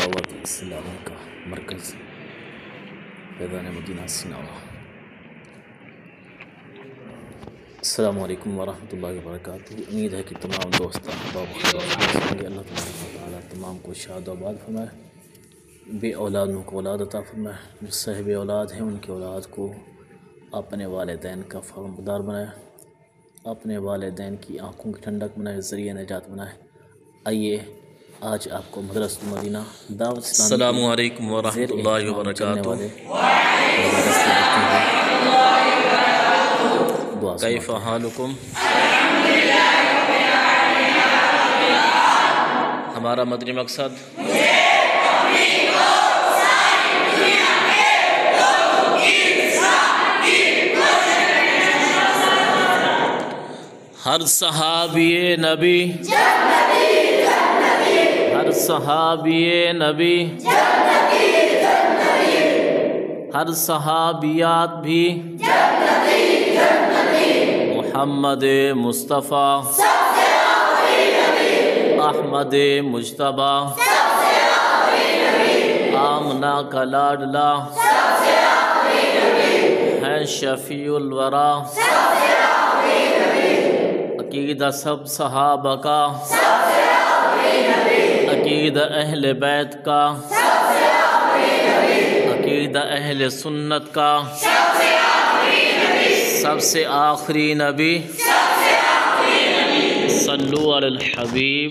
دعوت اسلامی کا مرکز فیضان مدینہ سناوا۔ السلام علیکم ورحمۃ اللہ وبرکاتہ۔ امید ہے کہ تمام دوست احباب خیر و عافیت ہوں گے۔ اللہ تبارک و تعالیٰ تمام کو شاد و آباد فرمائے، بے اولادوں کو اولاد عطا فرمائے، جو صاحب اولاد ہیں ان کی اولاد کو اپنے والدین کا فرمانبردار بنائے، اپنے والدین کی آنکھوں کی ٹھنڈک بنائے، ذریعہ نجات بنائے۔ آئیے آج آپ کو مدرسۃ المدینہ دعوت اسلامی السلام علیکم ورحمۃ اللہ وبرکاتہ۔ کیف حالکم؟ ہمارا مدنی مقصد ہر صحابی نبی، ہر صحابی نبی، ہر صحابیات بھی محمد مصطفیٰ احمد مجتبیٰ آمنہ کا لاڈلا ہے شفیع الورا۔ عقیدہ سب صحابہ کا، عقیدہ اہل بیت کا، عقیدہ اہل سنت کا، سب سے آخری نبی، صلو علی الحبیب۔